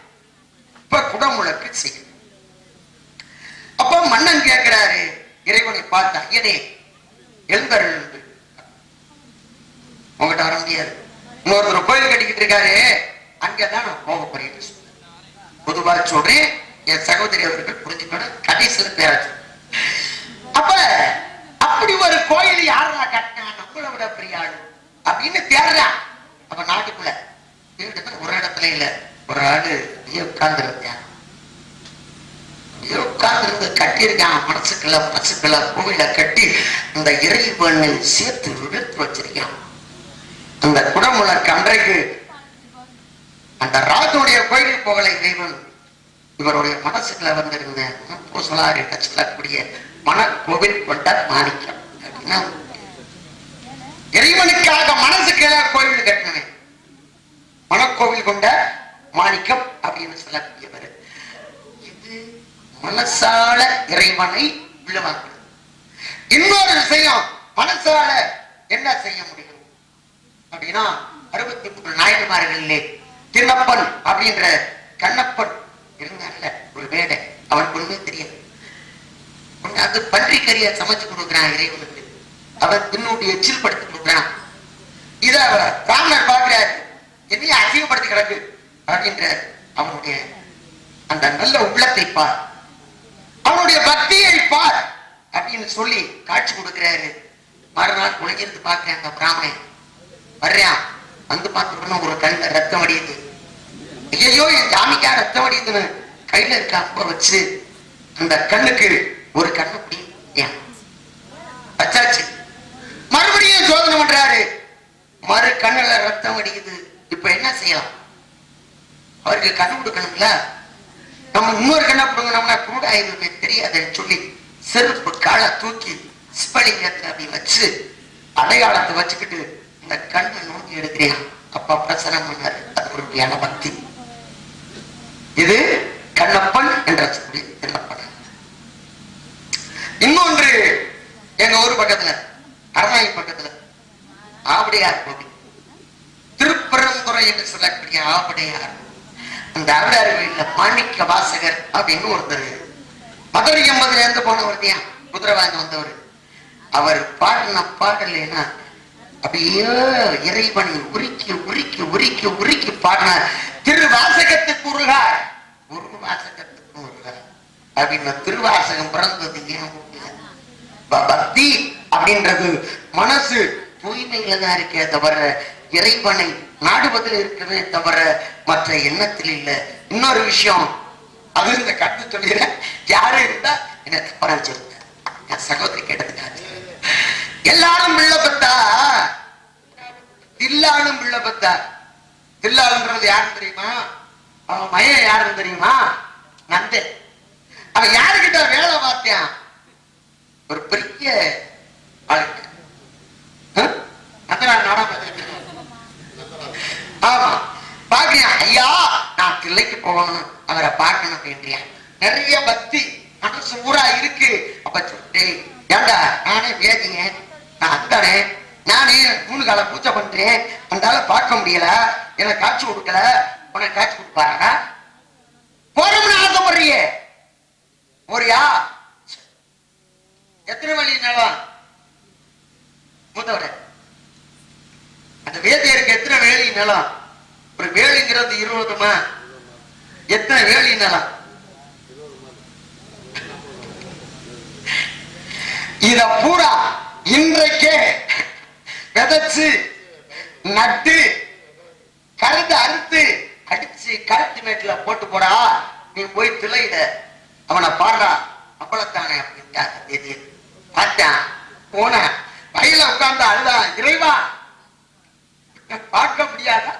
இப்ப குடமுழக்கு செய்யும். அப்ப மன்னன் கேட்கிறாரு இறைவனை பார்த்து, ஐயனே எழுந்தருள் உங்ககிட்ட வர முடியாது, இன்னொருத்தர் கோயில் கட்டிக்கிட்டு இருக்காரு, அங்கதான் நான் போக போறேன்னு சொல்றேன். பொதுவா சொல்றேன், என் சகோதரி அவர்கள் புரிஞ்சுக்கணும். கடைசி பேராச்சு. அப்ப அப்படி ஒரு கோயில் யாரா கட்டினா நம்மளை விட பெரிய ஆளு அப்படின்னு தேடுறான். அப்ப நாட்டுக்குள்ள ஒரு இடத்துல இல்ல, ஒரு ஆளு உட்கார்ந்து இருந்தான். உட்கார்ந்து இருந்து கட்டியிருக்கான். மனசுக்குள்ள கோவில கட்டி இந்த இறைவனை சேர்த்து இழுத்து வச்சிருக்கான். அந்த குடமுழக்கு அன்றைக்கு அந்த ராஜனுடைய கோயிலுக்கு போகல இறைவன். இவருடைய மனசுக்குள்ள வந்திருந்த பூசலாறு கச்சலக்கூடிய மனக்கோவில் கொண்ட மாணிக்கம் அப்படின்னா இறைவனுக்காக மனசுக்கு கோவில் கட்டினவன் மனக்கோவில் கொண்ட மாணிக்கம் அப்படின்னு சொல்லக்கூடியவர். இது மனசால இறைவனை உள்ளவாங்க. இன்னொரு விஷயம், மனசால என்ன செய்ய முடியும் அப்படின்னா 63 நாயன்மார்களே திண்ணப்பன் அப்படின்ற கண்ணப்பன் இருந்தாங்கல்ல ஒரு வேடை, அவனுக்கு ஒண்ணுமே தெரியாது. அது பன்றி கறிய சமைச்சு கொடுக்குறான் இறைவனுக்கு. அவன் பின்னூட்டி எச்சில் படுத்தி கொடுக்குறான். இத ராமர் பார்க்கிறார், என்னையும் அசிங்கப்படுத்தி கிடக்கு அப்படின்ற அவனுடைய அந்த நல்ல உள்ளத்தை பார், அவனுடைய பக்தியை பார் அப்படின்னு சொல்லி காட்சி கொடுக்கிறாரு. மறுநாள் குழந்தை பார்க்கிறேன், அந்த பிராமணன் வர்றான். வந்து பார்த்துக்கணும், ஒரு கண்ணுல ரத்தம் அடியுது. ஐயோ என் ஜாமிக்கா ரத்தம் அடியுதுன்னு கையில இருக்க அப்ப வச்சு அந்த கண்ணுக்கு ஒரு கண்ணு வச்சாச்சு. மறுபடியும் சோதனை பண்றாரு, மறு கண்ணுல ரத்தம் அடிக்குது. இப்ப என்ன செய்யலாம்? அவருக்கு கண்ணு கொடுக்கணும்ல, நம்ம இன்னொரு கண்ணை கொடுக்கணும்னா கூட ஆயுதமே தெரியாதுன்னு சொல்லி செருப்பு காலை தூக்கி ஸ்பலிங்கத்தை அப்படி வச்சு அடையாளத்தை வச்சுக்கிட்டு இந்த கண்ணை நோக்கி எடுக்கிறேன். அப்பா பிரசனம் பண்ணாரு. அது ஒரு வியான பக்தி. இது கண்ணப்பன் என்ற சொல்லி கண்ணப்பன். இன்னொன்று எங்க ஊர் பக்கத்துல அரணாயி பக்கத்துல ஆவடையார் கோவில், திருப்பரந்துறை என்று சொல்லக்கூடிய ஆவடையார். அந்த ஆவடையார் கோயில்ல மாணிக்க வாசகர் அப்படின்னு ஒருத்தர் மதுரை 80ல இருந்து போனவர் தான், குதிரை வாங்கி வந்தவர். அவர் பாடின பாடலைன்னா அப்படியே இறைவனை உருக்கி உருக்கி உருக்கி உருக்கி பாடின திருவாசகத்துக்கு உருகார், ஒரு வாசகத்துக்கு உருகார் அப்படின்னு திருவாசகம் பிறந்தது. பக்தி அப்படின்றது மனசு தூய்மையில தான் இருக்கே தவிர இறைவனை நாடுவதில் இருக்கிறதே தவிர மற்ற எண்ணத்தில் இல்லை. இன்னொரு விஷயம், அது இந்த கட்டு சொல்லிடுற யாரு இருந்தா என்ன தப்பா சொல்லுங்க, என் சகோதரி கேட்டதுக்காக. எல்லாரும் பிள்ளை பத்தா தில்லாலும் பிள்ளை பத்தா. தில்லாளுன்றது யாருன்னு தெரியுமா? அவன் மையம் யாருன்னு தெரியுமா? நந்தன். அவன் யாருக்கிட்ட வேலை பார்த்தேன்? ஒரு பெரிய ஆளுக்கு. ஆமா பாக்கியா, ஐயா நான் தில்லைக்கு போகணும், அவரை பார்க்கணும் அப்படின்றியா. நிறைய பக்தி மனசு ஊரா இருக்கு. அப்ப சொல்லிட்டேன், ஏண்டா நானே பேசிங்க, நான் அந்தானே, நானே 3 கால பூஜை பண்றேன், அந்தால பார்க்க முடியல, எனக்கு காட்சி கொடுக்கல, உனக்கு காட்சி கொடுப்பாரா? போறோம்னு ஆசைப்படுறியே போறியா? எத்தனை வழி நிலம் மூத்தவர? அந்த வேதியருக்கு எத்தனை வேலி நிலம்? ஒரு வேலிங்கிறது 20மா? எத்தனை வேலி நிலம்? இத பூரா இன்றைக்கே விதைச்சு நட்டு கருது அறுத்து அடிச்சு கருத்து மேட்டுல போட்டு போடா, நீ போய் திளையிட, அவனை பாடுறா அவ்வளவுதானே அப்படின்னு பார்த்தான். போன வயல உட்கார்ந்து அழுதா, இறைவா பார்க்க முடியாதா,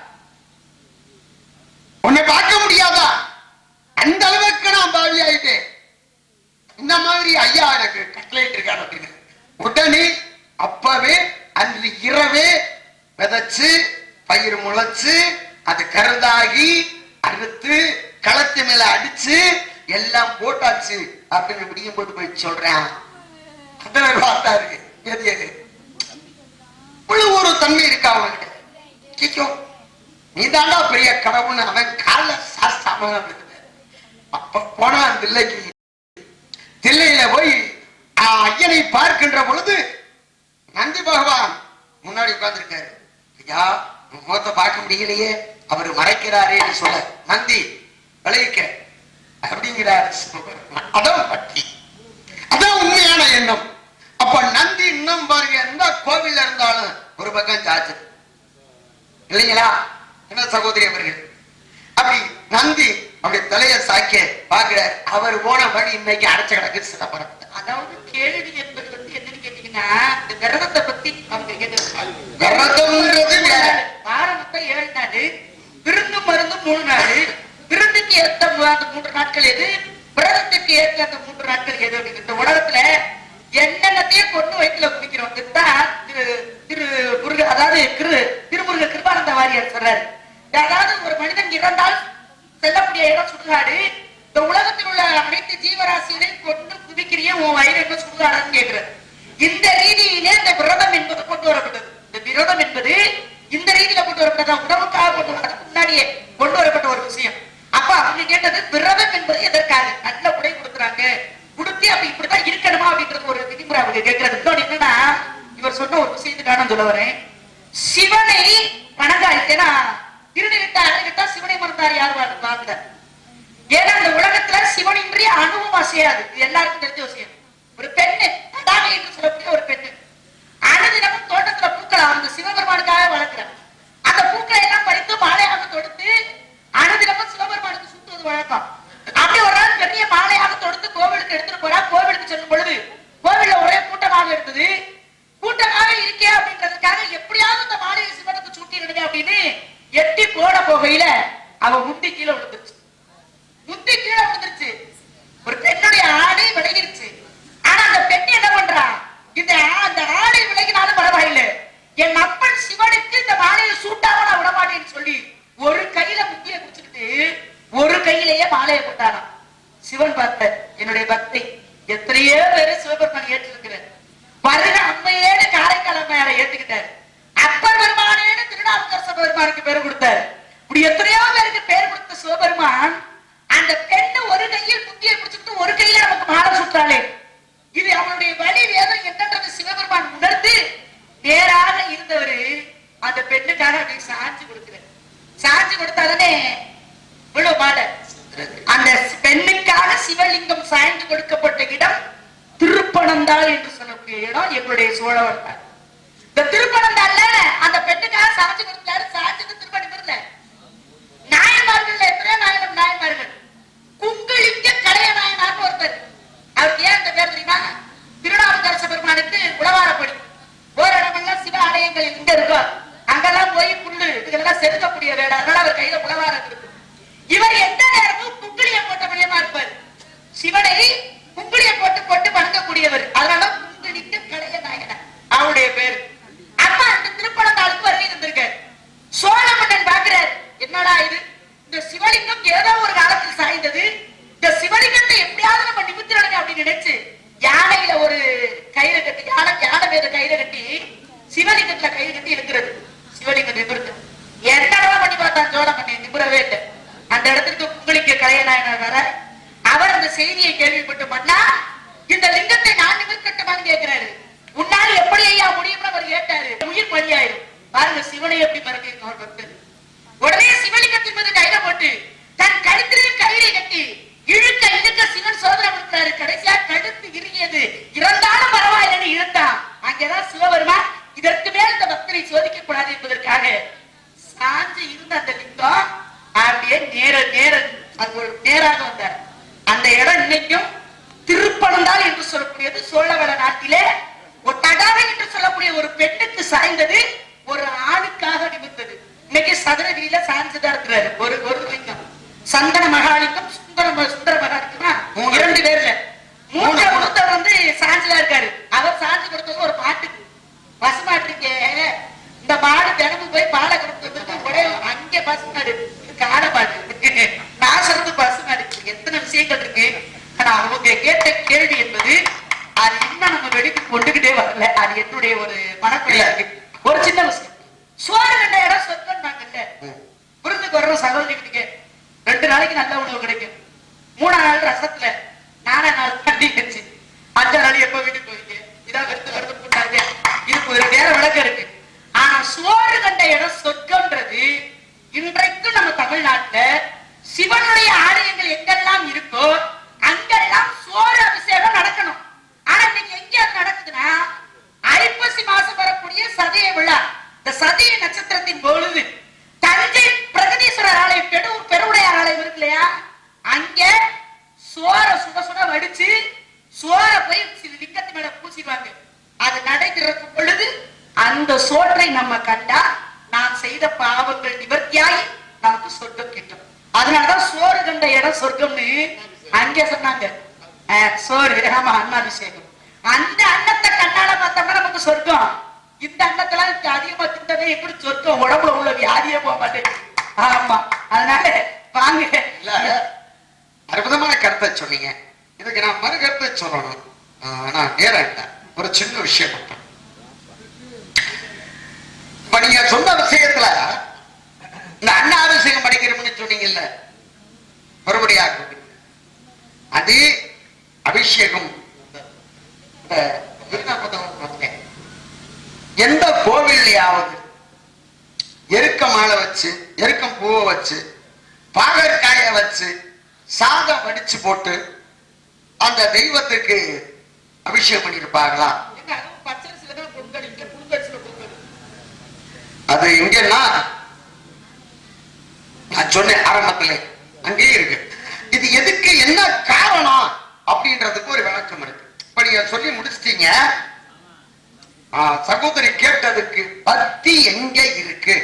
உன்னை பார்க்க முடியாதா, அந்த அளவுக்கு நான் பாவி ஆயிட்டேன், இந்த மாதிரி ஐயா எனக்கு கட்டளையிட்டு இருக்காரு அப்படின்னு உடனே அப்பவே அன்று இரவே விதைச்சு பயிர் முளைச்சு அது கருதாகி அறுத்து களத்து மேல அடிச்சு எல்லாம் போட்டாச்சு அப்படின்னு முடியும் போது போய் சொல்றேன். அதனை பார்த்தாரு ஒரு தன்மை இருக்கா அவன்கிட்ட. நீ தாண்டா பெரிய கடவுள்னு அவன் கால சாஸ்தாம. அப்ப போனா தில்லைக்கு, தில்லையில போய் ஐயனை பார்க்கின்ற பொழுது நந்தி பகவான் முன்னாடி உட்கார்ந்துருக்காரு. ஐயா முகத்தை பார்க்க முடியலையே, அவரு மறைக்கிறாரே சொல்ல, நந்தி விளைவிக்க அப்படிங்கிறார். அதான் பட்டி, அதான் உண்மையான எண்ணம். அப்ப நந்தி இன்னும் பாருங்க, எந்த கோவில் இருந்தாலும் ஒரு பக்கம் சாச்சு இல்லைங்களா என்ன சகோதரி அவர்கள்? அப்படி நந்தி அப்படி தலைய சாய்க்க பாக்குறார். அவர் போன வழி இன்னைக்கு அடைச்ச கிடக்கு சிதம்பரம். அதாவது கேள்வி என்பது வந்து என்னன்னு கேட்டீங்கன்னா, இந்த விரதத்தை பத்தி அவங்க கேட்டு, விரதம்ன்றது வாரம் மொத்தம் 7 நாள், விருந்து மருந்து 3 நாள், விருந்துக்கு ஏற்ற அந்த 3 நாட்கள் எது, விரதத்துக்கு ஏற்ற அந்த 3 நாட்கள் எது அப்படின்னு இந்த உலகத்துல என்னென்னத்தையும் கொண்டு வயிற்றுல குடிக்கிறோம். திரு முருக, அதாவது திருமுருக கிருபானந்த வாரியார் சொல்றாரு, அதாவது ஒரு மனிதன் இறந்தால் செல்லக்கூடிய இடம் சுடுகாடு, இந்த உலகத்தில் உள்ள அனைத்து ஜீவராசிகளையும் கொண்டு குவிக்கிறிய உன் வயிறு என்ன சுடுகாடுன்னு கேட்கிறார். இந்த ரீதியிலே இந்த விரதம் என்பது கொண்டு வரப்பட்டது. இந்த விரதம் என்பது இந்த ரீதியில கொண்டு வரப்பட்டது, உணவுக்காக கொண்டு வரதுக்கு முன்னாடியே கொண்டு வரப்பட்ட ஒரு விஷயம். அப்ப அவங்க கேட்டது விரதம் என்பது எதற்காக? நல்ல உடை கொடுக்குறாங்க, கொடுத்து அப்படி இப்படித்தான் இருக்கணுமா அப்படின்றது ஒரு விதிமுறை அவங்க கேட்கறது. இன்னொன்னு என்னன்னா, இவர் சொன்ன ஒரு விஷயத்துக்கான சொல்ல வரேன். சிவனை வணங்காயிட்டேன்னா திருநிறுத்தா சிவனை மறந்தார் யார் வாங்கல. ஏன்னா இந்த உலகத்துல சிவனின்றி அணுவும் அசையாது. இது எல்லாருக்கும் தெரிஞ்ச விஷயம். ஒரு பெண்ணு அதாவே என்று சொல்லக்கூடிய ஒரு பெண்ணு அனுதினமும் தோட்டத்துல பூக்களை அந்த சிவபெருமானுக்காக வளர்க்கிறார். அந்த பூக்களை எல்லாம் பறித்து மாலையாக தொடுத்து அனுதினமும் சிவபெருமானுக்கு சுட்டுவது வழக்கம். அப்படி ஒரு நாள் பெரிய மாலையாக தொடுத்து கோவிலுக்கு எடுத்துட்டு போறா. கோவிலுக்கு செல்லும் பொழுது கோவில்ல ஒரே கூட்டமாக இருந்தது. கூட்டமாக இருக்கே அப்படின்றதுக்காக எப்படியாவது இந்த மாலையை சிவனுக்கு சூட்டிடுங்க அப்படின்னு எட்டி போட போகையில அவ முட்டி கீழே விழுந்துருச்சு. முட்டி கீழே விழுந்துருச்சு. ஒரு பெண்ணுடைய ஆடை விலகிருச்சு. ஆனா அந்த பெண் என்ன பண்றா, அந்த ஆடை விலகினாலும் பரவாயில்லை, என் அப்பன் சிவனுக்கு இந்த மாலையை சூட்டாம நான் விடமாட்டேன்னு சொல்லி ஒரு கையில முட்டியை குடிச்சுக்கிட்டு ஒரு கையிலேயே மாலையை போட்டாராம். சிவன் பார்த்த என்னுடைய பக்தை எத்தனையோ பேரு சிவபெருமான் ஏற்றிருக்கிறார். வருக அம்மையேன்னு காரைக்கால் அம்மையாரை ஏத்துக்கிட்டாரு. அப்பர் பெருமானேன்னு திருநாவுக்கரச பெருமானுக்கு பேர் கொடுத்தாரு. இப்படி எத்தனையோ பேருக்கு பேர் கொடுத்த சிவபெருமான் அந்த பெண்ணு ஒரு கையில் முத்தியை பிடிச்சிட்டு ஒரு கையில நமக்கு மாலை சுற்றாளே, இது அவனுடைய வழி வேதம் என்னன்றது சிவபெருமான் உணர்ந்து நேராக இருந்தவரு அந்த பெண்ணுக்காக அப்படி சாட்சி கொடுக்கிறார். சாட்சி கொடுத்தாலே விழும் மாலை. அந்த பெண்ணுக்காக சிவலிங்கம் சாய்ந்து கொடுக்கப்பட்ட இடம் திருப்பனந்தாள் என்று சொல்லக்கூடிய இடம் எங்களுடைய சோழவன். இந்த திருப்பனந்தாள்ல அந்த பெண்ணுக்காக சாட்சி கொடுத்தாரு. சாட்சிக்கு திருப்பணி பெறல. நாயன்மார்கள் எத்தனையோ நாயன்மார்கள், குங்களிக்க கலைய நாயனார்னு ஒருத்தர். அவருக்கு ஏன் அந்த பேர் தெரியுமா? திருநாவுக்கரச பெருமானுக்கு உளவாரப்படி ஓரிடமெல்லாம் சிவ ஆலயங்கள் எங்க இருக்கோ அங்கெல்லாம் போய் புல்லு இதெல்லாம் செதுக்கக்கூடிய வேலை. அதனால அவர் கையில உளவாரம் இருக்கு. இவர் எந்த நேரமும் குங்கிலியம் போட்ட மையமா இருப்பார். சிவனை கயிறு கட்டி யானை மேல கயிறு கட்டி சிவலிங்கத்துல கயிறு கட்டி இருக்கிறது. சிவலிங்கம் நிமிர்ந்து என்னடா பண்ணி பார்த்தான் ஜோடம் பண்ணி நிமிரவே இல்லை. அந்த இடத்துக்கு உங்களுக்கு கலையநாயனார் வர அவர் அந்த செய்தியை கேள்விப்பட்டு பண்ணா இந்த லிங்கத்தை நான் நிமிர்க்கட்டுமான்னு கேட்கிறாரு. உன்னால் எப்படி ஐயா முடியும்னு அவர் கேட்டாரு. உயிர் பலியாயிரும் பாருங்க. சிவனை எப்படி மறக்க உடனே சிவலிங்கத்தின் மீது கையில போட்டு தன் கழுத்திலையும் கயிறை கட்டி இழுக்க இழுக்க சிவன் சோதனை கொடுக்கிறாரு. கடைசியா கழுத்து இறுகியது. இறந்தாலும் பரவாயில்லைன்னு இழுத்தான். அங்கேதான் சிவபெருமான் இதற்கு மேல் இந்த பக்தரை சோதிக்க கூடாது என்பதற்காக சாஞ்சு இருந்த அந்த லிங்கம் அப்படியே நேராக வந்தார். அந்த இடம் இன்னைக்கும் திருப்பனந்தாள் என்று சொல்லக்கூடியது சோழவள நாட்டிலே ஒரு தடாவை என்று சொல்லக்கூடிய ஒரு பெண்ணுக்கு சாய்ந்தது, ஒரு ஆணுக்காக நிமிர்ந்தது. இன்னைக்கு சதுரகிரியில சாஞ்சுதான் இருக்கிறாரு ஒரு லிங்கம். சந்தன மகாலிங்கம் சுந்தர மகாலிங்கமா 2 பேர்ல மூத்தர் வந்து சாஞ்சுதான் இருக்காரு. அவர் சாஞ்சு கொடுத்தது ஒரு மாட்டுக்கு பசுமாட்டுக்கு. இந்த மாடு தினமும் போய் பாலை கொடுத்ததுக்கு ஒரே அங்கே பசுமாடு காடை மாடு நான் சொல்றது பசுமாடு. எத்தனை விஷயங்கள் இருக்கு. ஆனா அவங்க கேட்ட கேள்வி என்பது அது இன்னும் நம்ம வெளிக்கு கொண்டுகிட்டே வரல. அது என்னுடைய ஒரு மனக்குறையா இருக்கு. ஒரு சின்ன விஷயம், சோறு கண்ட இடம் சொற்கொண்டாங்கல்ல, விருந்துக்கு வர்ற சகோதரிக்கு 2 நாளைக்கு நல்ல உணவு கிடைக்கும். 3ஆம் நாள் ரசத்துல, 4ஆம் நாள் தண்ணி வச்சு, 5ஆம் நாள் எப்ப வீட்டுக்கு போவீங்க, இதான் வெறுத்து போட்டாங்க. இதுக்கு ஒரு வேற விளக்கம் இருக்கு. ஆனா சோறு கண்ட இடம் சொர்க்கம்ன்றது இன்றைக்கும் நம்ம தமிழ்நாட்டுல சிவனுடைய ஆலயங்கள் எங்கெல்லாம் இருக்கோ அங்கெல்லாம் சோறு அபிஷேகம் நடக்கணும். ஆனா இன்னைக்கு எங்க அது நடக்குதுன்னா, ஐப்பசி மாசம் வரக்கூடிய சதய விழா, இந்த சதய நட்சத்திரத்தின் பொழுது தஞ்சை பிரகதீஸ்வரர் ஆலயம், பெருவுடையார் ஆலயம் இருக்கு இல்லையா, அங்க சோற சுட சுட வடிச்சு சோற போய் லிங்கத்து மேல பூசிடுவாங்க. அது நடைபெறும் பொழுது அந்த சோற்றை நம்ம கண்டா நாம் செய்த பாவங்கள் நிவர்த்தியாகி நமக்கு சொர்க்கம் கிட்டும். அதனாலதான் சோறு கண்ட இடம் சொர்க்கம்னு அங்கே சொன்னாங்க. சோறு ஆமா அன்னாபிஷேகம். அந்த அன்னத்தை கண்ணால பார்த்தோம்னா நமக்கு சொர்க்கம். இந்த அன்னத்தெல்லாம் அதிகமா திட்டவே எப்படி சொர்க்கம்? உடம்புல உள்ள வியாதியே போக மாட்டேங்குது. ஆமா, அதனால வாங்க. அற்புதமான கருத்தை சொன்னீங்க. இதுக்கு நான் மறு கருத்தை சொல்லணும். ஆனா நேரம் இல்லை. ஒரு சின்ன விஷயம், இப்ப நீங்க சொன்ன விஷயத்துல இந்த அன்னாபிஷேகம் படிக்கிறோம்னு சொன்னீங்கல்ல, மறுபடியாக அதே அபிஷேகம் எந்த கோவில்லையாவது எருக்க மாலை வச்சு, எருக்கம் பூவை வச்சு, பாகற்காய வச்சு, சாதம் வடிச்சு போட்டு அந்த தெய்வத்துக்கு அபிஷேகம் பண்ணிருப்பாங்களா? அது எங்கன்னா நான் சொன்னேன் ஆரம்பத்துல, அங்கேயே இருக்கு. இது எதுக்கு, என்ன காரணம் அப்படின்றதுக்கு ஒரு விளக்கம் இருக்கு. இப்ப நீங்க சொல்லி முடிச்சிட்டீங்க. சகோதரி கேட்டதுக்கு பக்தி எங்க இருக்கு?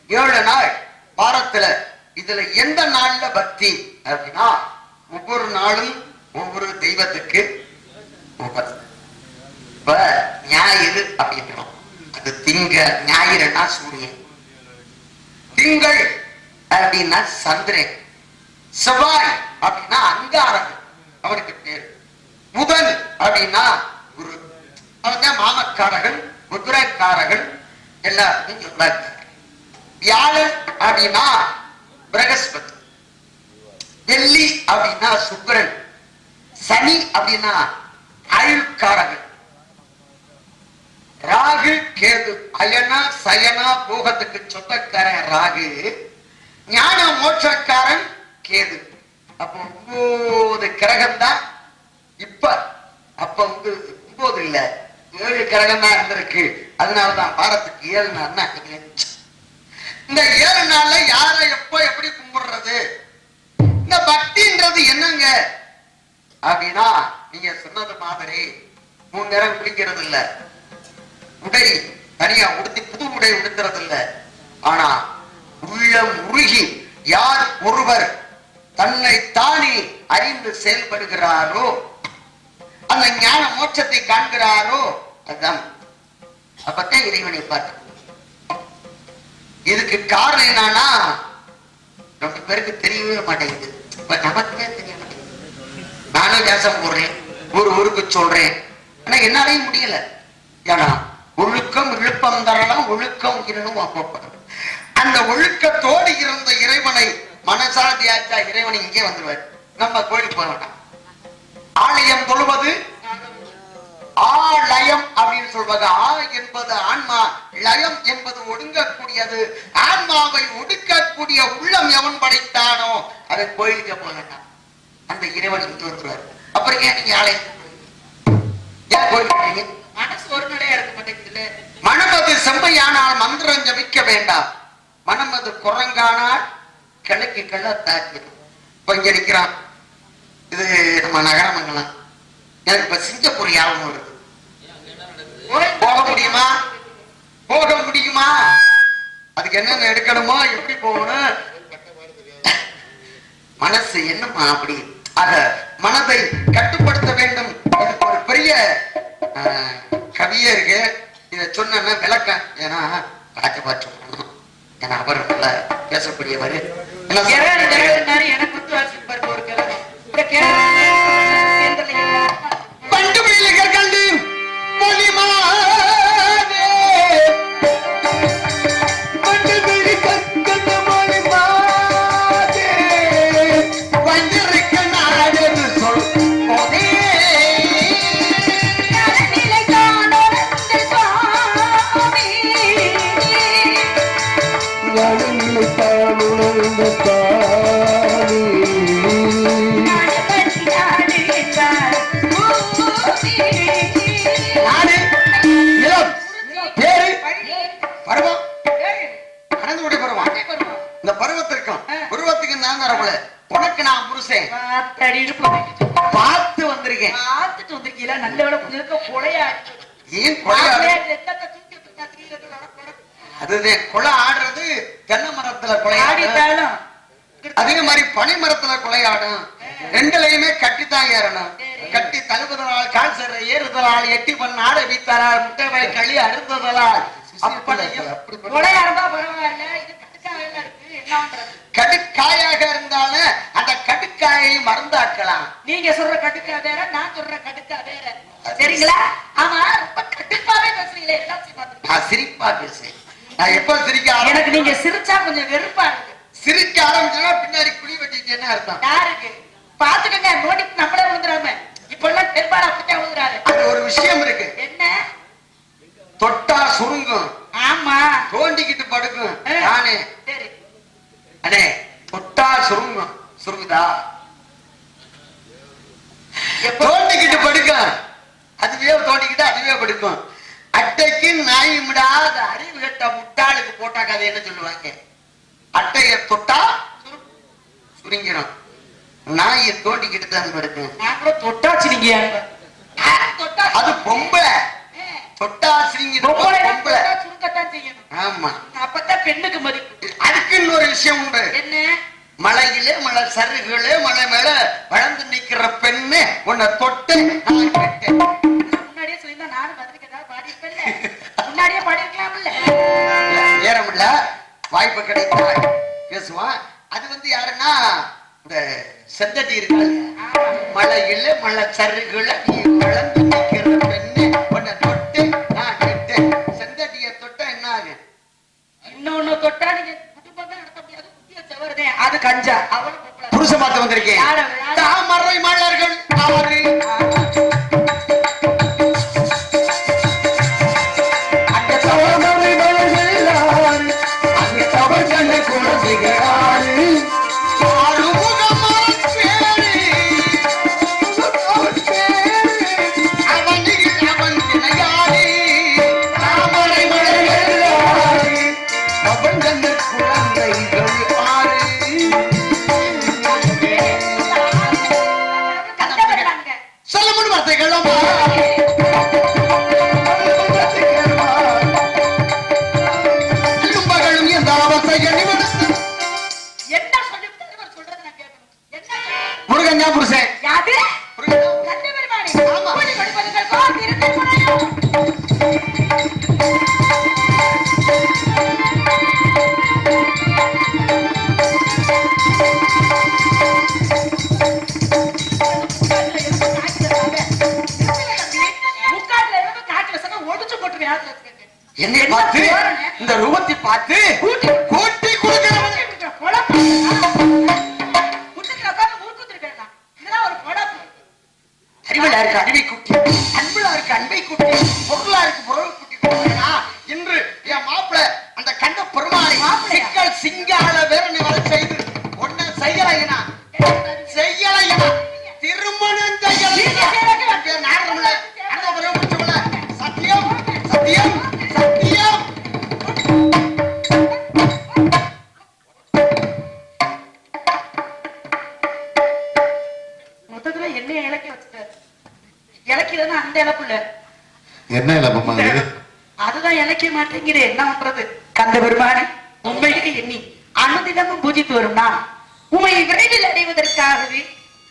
7 நாள் வாரத்துல இதுல எந்த நாள்ல பக்தி அப்படின்னா, ஒவ்வொரு நாளும் ஒவ்வொரு தெய்வத்துக்கு இப்ப ஞாயிறு அப்படின்றோம். அது ஞாயிறுனா சூரியன், திங்கள் அப்படின்னா சந்திரன், செவ்வாய் அப்படின்னா அங்காரன் அவருக்கு பேரு, புதன் அப்படின்னா குரு, அவர்தான் மாமக்காரர்கள், குதிரைக்காரர்கள் எல்லாருக்கும் சொன்னாங்க. வியாழன் அப்படின்னா பிரகஸ்பதி, வெள்ளி அப்படின்னா சுக்கிரன், சனி அப்படின்னா ஆயுள்காரர்கள், ராகு கேது அயனா சயனா போகத்துக்கு சொந்தக்காரன் ராகு, ஞான மோட்சக்காரன் கேது. அப்ப 9 கிரகம் தான். அப்ப 9 இல்ல 7 கிரகம் தான் இருந்திருக்கு. அதனாலதான் வாரத்துக்கு 7 நாள். இந்த 7 நாள்ல யார எப்ப எப்படி கும்பிடுறது? இந்த பக்தின்றது என்னங்க அப்படின்னா, நீங்க சொன்னது மாதிரி 3 நேரம் குளிக்கிறது இல்ல, உடை தனியா உடுத்தி புது உடை உடுத்துறது இல்ல. ஆனா உள்ளம் உருகி யார் ஒருவர் தன்னை தானே அறிந்து செயல்படுகிறாரோ, அந்த ஞான மோட்சத்தை காண்கிறாரோ, அதுதான் அப்பத்தான் இறைவனை பார்த்து. இதுக்கு காரணம் என்னன்னா, ரொம்ப பேருக்கு தெரியவே மாட்டேங்குது. இப்ப நமக்கே தெரிய மாட்டேங்குது. நானும் வேஷம் போடுறேன், ஊருக்கு சொல்றேன், ஆனா என்னாலையும் முடியல. ஏன்னா ஒழுக்கம் விழுப்பம் தரலாம், ஒழுக்கம் உயிரினும் அப்பப்படும். அந்த ஒழுக்கத்தோடு இருந்த இறைவனை மனசாதியாச்சா இறைவனை இங்கே வந்துருவார். நம்ம கோயிலுக்கு போக வேண்டாம். ஆலயம் தொழுவது ஆலயம் அப்படின்னு சொல்வாங்க. ஆ என்பது ஆன்மா, லயம் என்பது ஒடுங்கக்கூடியது. ஆன்மாவை ஒடுக்கக்கூடிய உள்ளம் எவன் படைத்தானோ அதை கோயிலுக்கு போக வேண்டாம். அந்த இறைவன் இங்கே வந்துருவார். அப்புறம் ஏன் நீங்க ஆலயம் ஏன் கோயிலுக்கு? மனசு ஒரு நிலையா இருக்க மாட்டேங்குதுல்ல. மனமது செம்மையானால் மந்திரம் ஜபிக்க வேண்டாம். மனமது குரங்கானால் கிழக்கு கிழ தாக்கிடும். இப்ப இங்க இருக்கிறான், இது நம்ம நகரமங்கலம். எனக்கு இப்ப சிங்கப்பூர் ஞாபகம் வருது. போக முடியுமா? போக முடியுமா? அதுக்கு என்னென்ன எடுக்கணுமோ, எப்படி போகணும்? மனசு என்னமா அப்படி அத மனதை கட்டுப்படுத்த வேண்டும். இதுக்கு ஒரு பெரிய கவியே இருக்கு. இதை சொன்ன விளக்க, ஏன்னா ராஜபாட்சி ஏன்னா அவர் நல்ல பேசக்கூடியவர். எனக்கு வந்து வாசிப்பாரு ஒரு கிழமை பண்டு பிள்ளைகள் கண்டு பார்த்து வந்திருக்கேன். பார்த்துட்டு வந்திருக்கீங்களா? நல்ல வேலை கொஞ்சம் கொலையா. ஏன் கொலை? அதுதான் கொலை ஆடுறது. தென்னை மரத்துல கொலையாடிட்டாலும் அதே மாதிரி பனை மரத்துல கொலையாடும். ரெண்டுலையுமே கட்டித்தான் ஏறணும். கட்டி தழுவுதலால், கால் சிற ஏறுதலால், எட்டி பண்ண ஆட வீத்தாரால், முட்டை வாய் களி அருந்ததலால் கொலையாடுதா பரவாயில்ல. இது கட்டுக்காயா இருக்கு. என்ன பண்றது? கடுக்காயாக இருந்தாலும் அந்த கடுக்காயை மருந்தாக்கலாம். நீங்க சொல்ற கடுக்கா வேற, நான் சொல்ற கடுக்கா வேற. சரிங்களா? ஆமா, ரொம்ப கடுப்பாவே பேசுறீங்களே. நான் சிரிப்பா பேசுறேன். நான் எப்ப சிரிக்க எனக்கு நீங்க சிரிச்சா கொஞ்சம் வெறுப்பா இருக்கு. சிரிக்க ஆரம்பிச்சா பின்னாடி குழி வெட்டிட்டு என்ன அர்த்தம்? யாருக்கு பாத்துக்கங்க, நோண்டி நம்மளே விழுந்துடாம. இப்ப எல்லாம் பெரும்பாலும் அப்படித்தான் விழுந்துறாரு. அது ஒரு விஷயம் இருக்கு. என்ன? தொட்டா சுருங்கும். ஆமா, தோண்டிக்கிட்டு படுக்கும். நானே சரி அடே தொட்டா சுருங்கும். சுருங்குதா? தோண்டிக்கிட்டு படுக்கும். அதுவே தோண்டிக்கிட்டு அதுவே படுக்கும். அட்டைக்கு நாய் விடாத அறிவு கட்ட முட்டாளுக்கு போட்டா கதை என்ன சொல்லுவாங்க? அட்டைய தொட்டா சுருங்கிடும். நாயை தோண்டிக்கிட்டு தான் படுக்கும். நாங்களும் தொட்டாச்சு. நீங்க அது பொம்பளை. தொட்டா சுருங்கிடும். பொம்பளை சுருக்கத்தான் செய்யணும். ஆமா, அப்பதான் பெண்ணுக்கு மதிப்பு. அதுக்கு இன்னொரு விஷயம் உண்டு. என்ன? மலையிலே மலை சருகளே மலை மேல வளர்ந்து நிக்கிற பெண்ணு உன்னை தொட்டு நான் கேட்டேன். முன்னாடியே சொல்லியிருந்தா நானும் பதிலுக்கு ஏதாவது பாடியிருப்பேன். முன்னாடியே பாடிருக்கலாம்ல. நேரமில்ல, வாய்ப்பு கிடைத்தா பேசுவான். அது வந்து யாருன்னா இந்த செந்தட்டி இருக்காங்க. மலையில மலை சருகள நீ வளர்ந்து நிக்கிற பெண்ணு உன்னை தொட்டு நான் கேட்டேன். செந்தட்டிய தொட்டா என்ன ஆகும்? இன்னொன்னு தொட்டா நீங்க குடும்பமே நடத்த முடியாது. குட்டிய செவருதே, அது கஞ்சா. அவளும் புருஷ பார்த்து வந்திருக்கேன். தாமரை மலர்கள் ஆறு அந்த தாமரை மலர்கள் ஆறு அந்த தவறு குழந்தைகள் என்னை பார்த்து இந்த ரூபத்தை பார்த்து கூட்டி கூட்டி கொடுக்கிறவன் அறிவிலா இருக்கு அறிவை கூட்டி, அன்புலா இருக்கு அன்பை கூட்டி, பொருளா இருக்கு பொருள் கூட்டி கொடுக்கிறா என்று என் மாப்பிள்ள அந்த கண்ட பெருமாளை சிக்கல் சிங்கால வேறனை வர செய்து ஒன்ன செய்யலைனா திருமணம் செய்யல சத்தியம் சத்தியம் சத்தியம். மொத்தத்துல என்னைய இலக்கி வச்சுட்டாரு. இலக்கிறதுனா அந்த இழப்புல என்ன இழப்பமா இது? அதுதான் இலக்கிய மாட்டேங்குது. என்ன பண்றது? கந்த பெருமானே உண்மையை எண்ணி அனுதினமும் பூஜித்து வரும் நான் உண்மை விரைவில் அடைவதற்காகவே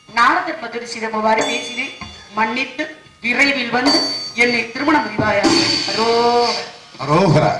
நாரதர் மதுரிசிடம் அவ்வாறு பேசினேன். மன்னித்து விரைவில் வந்து என்னை திருமணம் முடிவாயா? அரோகரா.